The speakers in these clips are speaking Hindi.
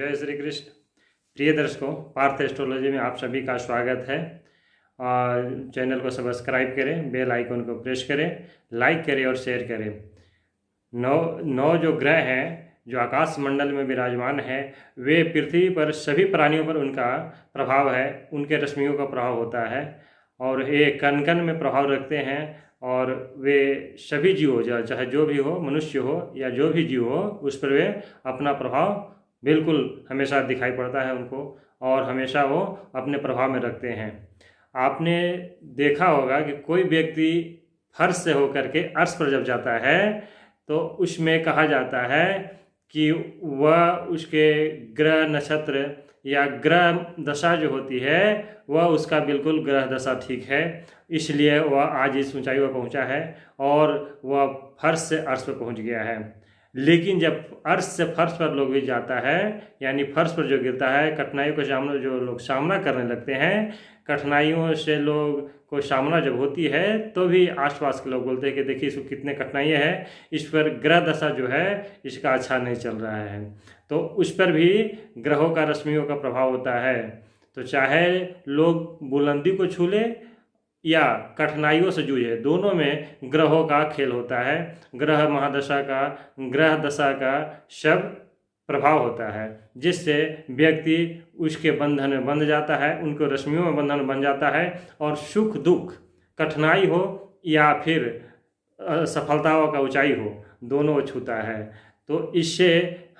जय श्री कृष्ण। प्रिय दर्शकों, पार्थ एस्ट्रोलॉजी में आप सभी का स्वागत है। चैनल को सब्सक्राइब करें, बेल आइकन को प्रेस करें, लाइक करें और शेयर करें। नौ नौ जो ग्रह हैं जो आकाश मंडल में विराजमान है, वे पृथ्वी पर सभी प्राणियों पर उनका प्रभाव है, उनके रश्मियों का प्रभाव होता है और ये कण कण में प्रभाव रखते हैं। और वे सभी जीव हो, चाहे जो भी हो, मनुष्य हो या जो भी जीव हो, उस पर वे अपना प्रभाव बिल्कुल हमेशा दिखाई पड़ता है उनको, और हमेशा वो अपने प्रभाव में रखते हैं। आपने देखा होगा कि कोई व्यक्ति फर्श से होकर के अर्श पर जब जाता है तो उसमें कहा जाता है कि वह उसके ग्रह नक्षत्र या ग्रह दशा जो होती है वह उसका बिल्कुल ग्रह दशा ठीक है, इसलिए वह आज इस ऊंचाई पर पहुंचा है और वह फर्श से अर्श पर पहुंच गया है। लेकिन जब अर्श से फर्श पर लोग भी जाता है, यानी फर्श पर जो गिरता है, कठिनाइयों का सामना जो लोग सामना करने लगते हैं, कठिनाइयों से लोग को सामना जब होती है तो भी आसपास के लोग बोलते हैं कि देखिए इसको कितने कठिनाइयाँ है, इस पर ग्रह दशा जो है इसका अच्छा नहीं चल रहा है। तो उस पर भी ग्रहों का रश्मियों का प्रभाव होता है। तो चाहे लोग बुलंदी को छू ले या कठिनाइयों से जूझे, दोनों में ग्रहों का खेल होता है। ग्रह महादशा का, ग्रह दशा का सब प्रभाव होता है, जिससे व्यक्ति उसके बंधन में बंध जाता है, उनको रश्मियों में बंधन बन जाता है और सुख दुख, कठिनाई हो या फिर सफलताओं का ऊंचाई हो, दोनों छूता है। तो इससे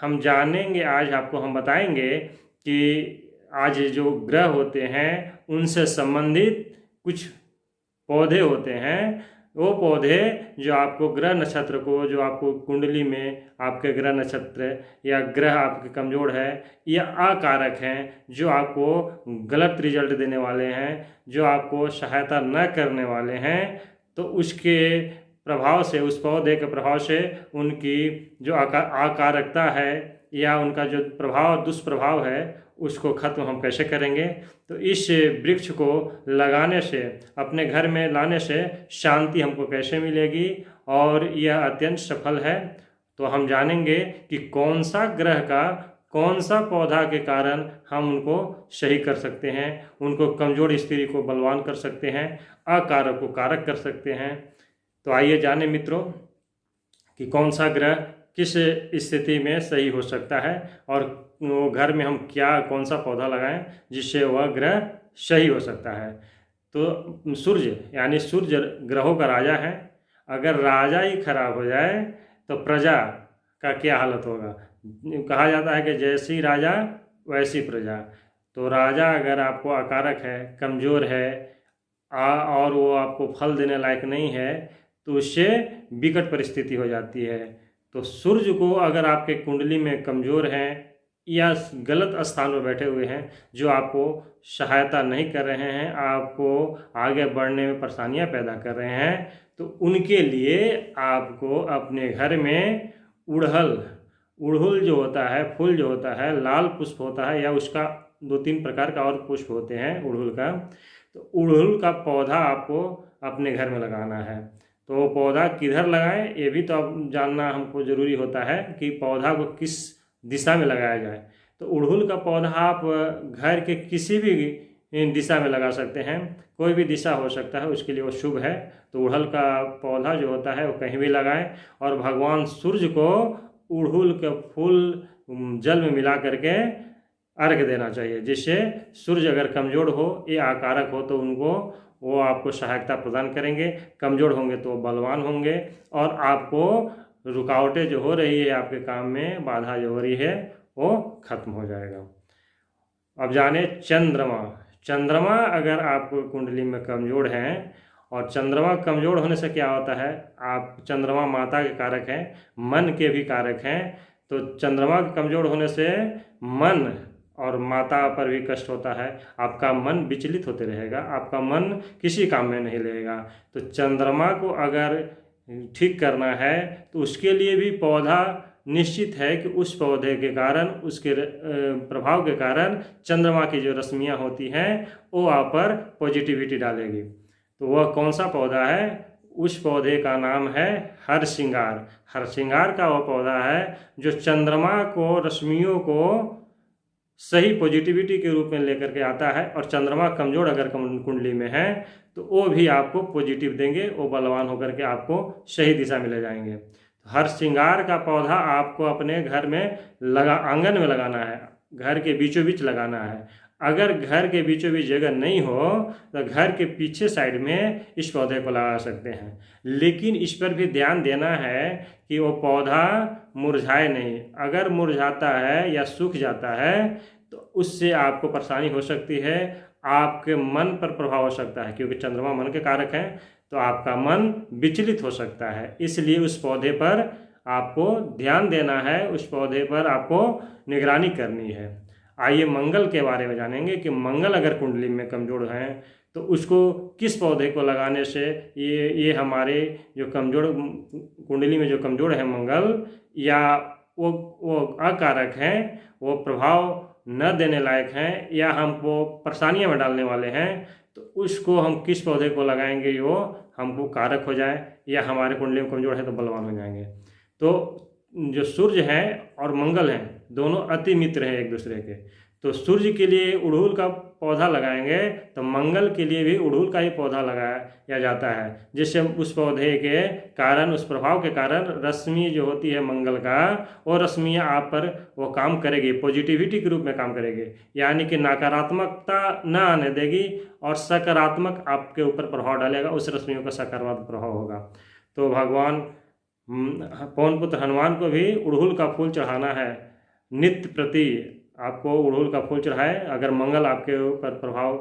हम जानेंगे, आज आपको हम बताएंगे कि आज जो ग्रह होते हैं उनसे संबंधित कुछ पौधे होते हैं, वो पौधे जो आपको ग्रह नक्षत्र को, जो आपको कुंडली में आपके ग्रह नक्षत्र या ग्रह आपके कमज़ोर है या अकारक हैं, जो आपको गलत रिजल्ट देने वाले हैं, जो आपको सहायता न करने वाले हैं, तो उसके प्रभाव से, उस पौधे के प्रभाव से उनकी जो अकारकता है या उनका जो प्रभाव, दुष्प्रभाव है, उसको खत्म हम कैसे करेंगे। तो इस वृक्ष को लगाने से, अपने घर में लाने से शांति हमको कैसे मिलेगी और यह अत्यंत सफल है। तो हम जानेंगे कि कौन सा ग्रह का कौन सा पौधा के कारण हम उनको सही कर सकते हैं, उनको कमज़ोर स्त्री को बलवान कर सकते हैं, अकारक को कारक कर सकते हैं। तो आइए जाने मित्रों कि कौन सा ग्रह किस स्थिति में सही हो सकता है और वो घर में हम कौन सा पौधा लगाएं जिससे वह ग्रह सही हो सकता है। तो सूर्य, यानी सूर्य ग्रहों का राजा है। अगर राजा ही खराब हो जाए तो प्रजा का क्या हालत होगा। कहा जाता है कि जैसी राजा वैसी प्रजा। तो राजा अगर आपको अकारक है, कमज़ोर है और वो आपको फल देने लायक नहीं है, तो उससे विकट परिस्थिति हो जाती है। तो सूर्य को अगर आपके कुंडली में कमज़ोर हैं या गलत स्थान पर बैठे हुए हैं, जो आपको सहायता नहीं कर रहे हैं, आपको आगे बढ़ने में परेशानियां पैदा कर रहे हैं, तो उनके लिए आपको अपने घर में उड़हुल जो होता है, फूल जो होता है, लाल पुष्प होता है या उसका 2-3 प्रकार का और पुष्प होते हैं उड़हुल का, तो उड़हुल का पौधा आपको अपने घर में लगाना है। तो वो पौधा किधर लगाएं, ये भी तो अब जानना हमको ज़रूरी होता है कि पौधा को किस दिशा में लगाया जाए। तो उड़हुल का पौधा आप घर के किसी भी दिशा में लगा सकते हैं, कोई भी दिशा हो सकता है, उसके लिए वो शुभ है। तो उड़हुल का पौधा जो होता है वो कहीं भी लगाएं और भगवान सूर्य को उड़हुल के फूल जल में मिला करके अर्घ देना चाहिए, जिससे सूर्य अगर कमज़ोर हो या आकारक हो तो उनको वो आपको सहायता प्रदान करेंगे, कमज़ोर होंगे तो बलवान होंगे और आपको रुकावटें जो हो रही है आपके काम में, बाधा जो हो रही है, वो खत्म हो जाएगा। अब जाने चंद्रमा अगर आप कुंडली में कमज़ोर हैं, और चंद्रमा कमज़ोर होने से क्या होता है, आप चंद्रमा माता के कारक हैं, मन के भी कारक हैं। तो चंद्रमा के कमज़ोर होने से मन और माता पर भी कष्ट होता है, आपका मन विचलित होते रहेगा, आपका मन किसी काम में नहीं लगेगा। तो चंद्रमा को अगर ठीक करना है तो उसके लिए भी पौधा निश्चित है कि उस पौधे के कारण, उसके प्रभाव के कारण चंद्रमा की जो रश्मियाँ होती हैं वो आप पर पॉजिटिविटी डालेगी। तो वह कौन सा पौधा है, उस पौधे का नाम है हरसिंगार। हरसिंगार का वह पौधा है जो चंद्रमा को, रश्मियों को सही पॉजिटिविटी के रूप में लेकर के आता है। और चंद्रमा कमजोर अगर कुंडली में है तो वो भी आपको पॉजिटिव देंगे, वो बलवान होकर के आपको सही दिशा में ले जाएंगे। हर श्रृंगार का पौधा आपको अपने घर में आंगन में लगाना है, घर के बीचों बीच लगाना है। अगर घर के बीचों बीच जगह नहीं हो तो घर के पीछे साइड में इस पौधे को लगा सकते हैं, लेकिन इस पर भी ध्यान देना है कि वो पौधा मुरझाए नहीं। अगर मुरझाता है या सूख जाता है तो उससे आपको परेशानी हो सकती है, आपके मन पर प्रभाव हो सकता है, क्योंकि चंद्रमा मन के कारक हैं, तो आपका मन विचलित हो सकता है। इसलिए उस पौधे पर आपको ध्यान देना है, उस पौधे पर आपको निगरानी करनी है। आइए मंगल के बारे में जानेंगे कि मंगल अगर कुंडली में कमजोर हैं तो उसको किस पौधे को लगाने से ये हमारे जो कमजोर कुंडली में जो कमजोर है मंगल, या वो अकारक हैं, वो प्रभाव न देने लायक हैं, या हमको परेशानियां में डालने वाले हैं, तो उसको हम किस पौधे को लगाएंगे वो हमको कारक हो जाए, या हमारे कुंडली में कमजोर है तो बलवान हो जाएंगे। तो जो सूर्य हैं और मंगल हैं दोनों अति मित्र हैं एक दूसरे के। तो सूर्य के लिए उड़हुल का पौधा लगाएंगे तो मंगल के लिए भी उड़हुल का ही पौधा लगाया जाता है, जिससे उस पौधे के कारण, उस प्रभाव के कारण रश्मि जो होती है मंगल का, वो रश्मियाँ आप पर वो काम करेगी, पॉजिटिविटी के रूप में काम करेगी, यानी कि नकारात्मकता न आने देगी और सकारात्मक आपके ऊपर प्रभाव डालेगा, उस रश्मियों का सकारात्मक प्रभाव होगा। तो भगवान पवन पुत्र हनुमान को भी उड़हुल का फूल चढ़ाना है नित्य प्रति। आपको उड़हुल का फूल चढ़ाए। अगर मंगल आपके ऊपर प्रभाव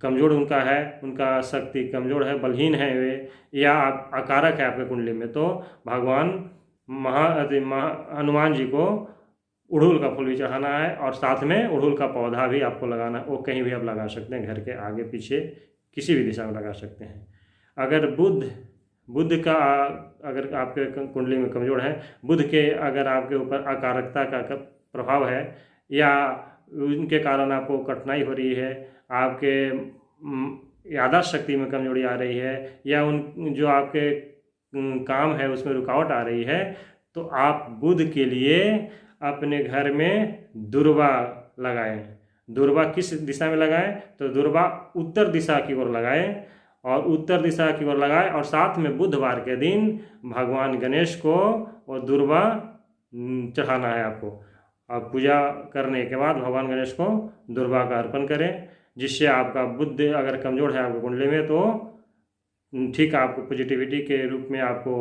कमजोर उनका है, उनका शक्ति कमजोर है, बलहीन है वे, या आप अकारक है आपके कुंडली में, तो भगवान हनुमान जी को उड़हुल का फूल भी चढ़ाना है, और साथ में उड़हुल का पौधा भी आपको लगाना है। वो कहीं भी आप लगा सकते हैं, घर के आगे पीछे किसी भी दिशा में लगा सकते हैं। अगर बुध का अगर आपके कुंडली में कमजोर है, बुध के अगर आपके ऊपर अकारकता का प्रभाव है, या उनके कारण आपको कठिनाई हो रही है, आपके याददाश्त शक्ति में कमजोरी आ रही है, या उन जो आपके काम है उसमें रुकावट आ रही है, तो आप बुध के लिए अपने घर में दुर्वा लगाएं। दुर्वा किस दिशा में लगाएं? तो दुर्वा उत्तर दिशा की ओर लगाएं, और उत्तर दिशा की ओर लगाए, और साथ में बुधवार के दिन भगवान गणेश को और दुर्वा चढ़ाना है आपको। आप पूजा करने के बाद भगवान गणेश को दुर्वा का अर्पण करें, जिससे आपका बुध अगर कमजोर है आपके कुंडली में तो ठीक आपको पॉजिटिविटी के रूप में आपको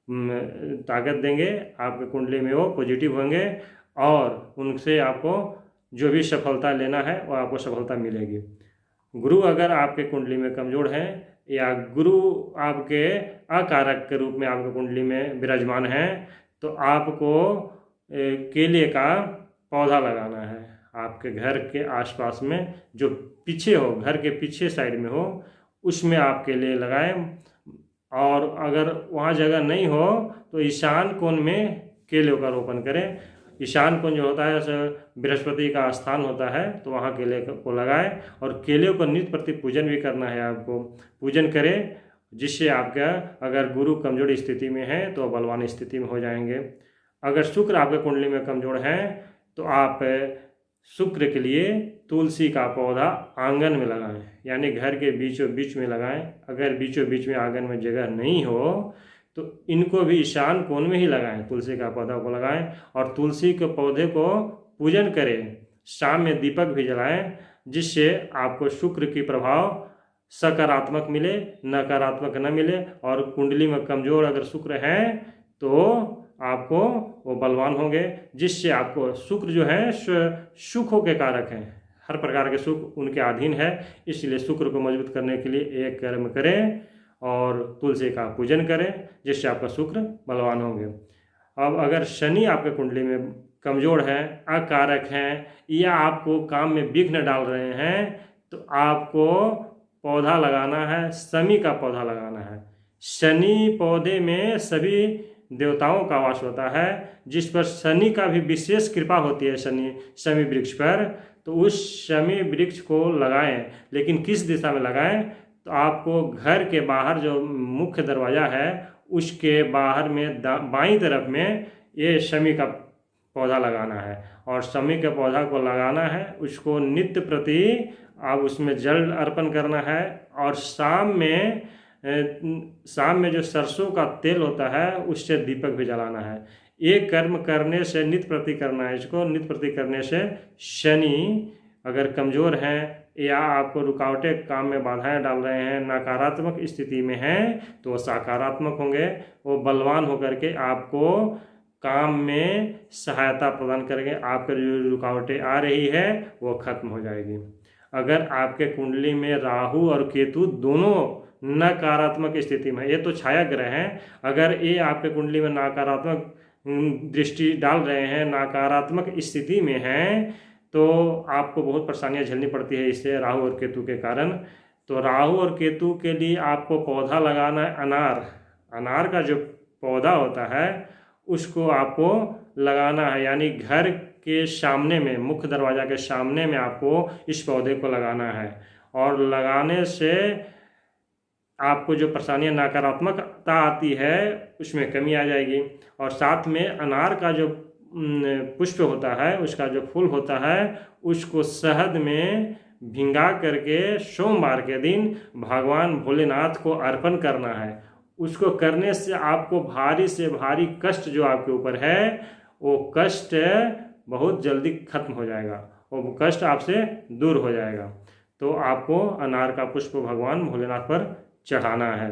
ताकत देंगे, आपके कुंडली में वो पॉजिटिव होंगे, और उनसे आपको जो भी सफलता लेना है वो आपको सफलता मिलेगी। गुरु अगर आपके कुंडली में कमजोर है, या गुरु आपके अकारक के रूप में आपके कुंडली में विराजमान है, तो आपको केले का पौधा लगाना है। आपके घर के आसपास में जो पीछे हो, घर के पीछे साइड में हो, उसमें आप केले लगाएं। और अगर वहाँ जगह नहीं हो तो ईशान कोण में केले का रोपण करें। ईशान कोण जो होता है बृहस्पति का स्थान होता है, तो वहाँ केले को लगाएं, और केले को नित्य प्रति पूजन भी करना है। आपको पूजन करें, जिससे आपका अगर गुरु कमजोर स्थिति में है तो बलवान स्थिति में हो जाएंगे। अगर शुक्र आपके कुंडली में कमजोर है तो आप शुक्र के लिए तुलसी का पौधा आंगन में लगाएं, यानी घर के बीचों बीच में लगाएं। अगर बीचों बीच में आंगन में जगह नहीं हो तो इनको भी ईशान कोण में ही लगाएं, तुलसी का पौधा को लगाएं, और तुलसी के पौधे को पूजन करें। शाम में दीपक भी जलाएं, जिससे आपको शुक्र की प्रभाव सकारात्मक मिले, नकारात्मक न मिले। और कुंडली में कमजोर अगर शुक्र हैं तो आपको वो बलवान होंगे, जिससे आपको शुक्र जो है सुखों के कारक हैं, हर प्रकार के सुख उनके अधीन है। इसलिए शुक्र को मजबूत करने के लिए एक कर्म करें और तुलसी का पूजन करें, जिससे आपका शुक्र बलवान होंगे। अब अगर शनि आपके कुंडली में कमजोर हैं, अकारक हैं, या आपको काम में विघ्न डाल रहे हैं, तो आपको पौधा लगाना है, शमी का पौधा लगाना है। शनि पौधे में सभी देवताओं का वास होता है, जिस पर शनि का भी विशेष कृपा होती है। शमी वृक्ष पर, तो उस शमी वृक्ष को लगाएं, लेकिन किस दिशा में लगाएं? तो आपको घर के बाहर जो मुख्य दरवाज़ा है उसके बाहर में बाईं तरफ में ये शमी का पौधा लगाना है, और शमी के पौधा को लगाना है, उसको नित्य प्रति आप उसमें जल अर्पण करना है। और शाम में जो सरसों का तेल होता है उससे दीपक भी जलाना है। ये कर्म करने से नित्य प्रति करना है। इसको नित्य प्रति करने से शनि अगर कमज़ोर हैं या आपको रुकावटें काम में बाधाएं डाल रहे हैं, नकारात्मक स्थिति में हैं, तो वो सकारात्मक होंगे। वो बलवान होकर के आपको काम में सहायता प्रदान करेंगे। आपके जो रुकावटें आ रही है वो खत्म हो जाएगी। अगर आपके कुंडली में राहु और केतु दोनों नकारात्मक स्थिति में, ये तो छाया ग्रह हैं, अगर ये आपके कुंडली में नकारात्मक दृष्टि डाल रहे हैं, नकारात्मक स्थिति में हैं, तो आपको बहुत परेशानियां झेलनी पड़ती है इससे, राहु और केतु के कारण। तो राहु और केतु के लिए आपको पौधा लगाना है अनार का जो पौधा होता है उसको आपको लगाना है, यानी घर के सामने में, मुख्य दरवाज़ा के सामने में आपको इस पौधे को लगाना है। और लगाने से आपको जो परेशानियाँ नकारात्मकता आती है उसमें कमी आ जाएगी। और साथ में अनार का जो पुष्प होता है, उसका जो फूल होता है, उसको शहद में भिंगा करके सोमवार के दिन भगवान भोलेनाथ को अर्पण करना है। उसको करने से आपको भारी से भारी कष्ट जो आपके ऊपर है वो कष्ट बहुत जल्दी खत्म हो जाएगा, वो कष्ट आपसे दूर हो जाएगा। तो आपको अनार का पुष्प भगवान भोलेनाथ पर चढ़ाना है।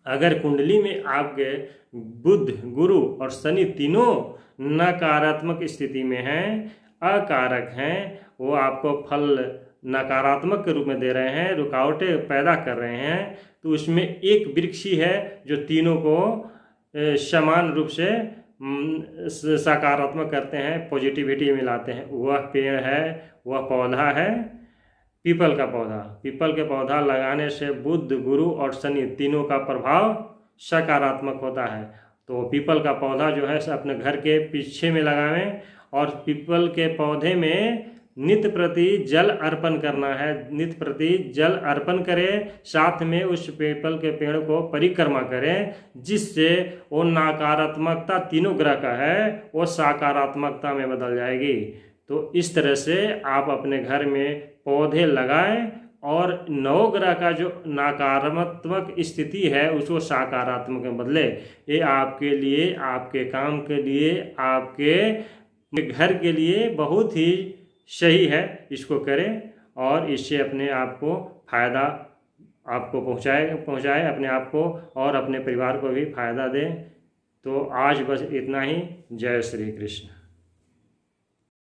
अगर कुंडली में आपके बुध, गुरु और शनि तीनों नकारात्मक स्थिति में हैं, अकारक हैं, वो आपको फल नकारात्मक के रूप में दे रहे हैं, रुकावटें पैदा कर रहे हैं, तो उसमें एक वृक्ष ही है जो तीनों को समान रूप से सकारात्मक करते हैं, पॉजिटिविटी मिलाते हैं। वह पेड़ है, वह पौधा है पीपल का पौधा। पीपल के पौधा लगाने से बुध, गुरु और शनि तीनों का प्रभाव सकारात्मक होता है। तो पीपल का पौधा जो है अपने घर के पीछे में लगावें और पीपल के पौधे में नित्य प्रति जल अर्पण करना है। नित्य प्रति जल अर्पण करें, साथ में उस पीपल के पेड़ को परिक्रमा करें, जिससे वो नकारात्मकता तीनों ग्रह का है वो सकारात्मकता में बदल जाएगी। तो इस तरह से आप अपने घर में पौधे लगाएं और नवग्रह का जो नकारात्मक स्थिति है उसको सकारात्मक में बदले। ये आपके लिए, आपके काम के लिए, आपके घर के लिए बहुत ही सही है। इसको करें और इससे अपने आप को फायदा आपको पहुँचाए अपने आप को और अपने परिवार को भी फायदा दें। तो आज बस इतना ही। जय श्री कृष्ण।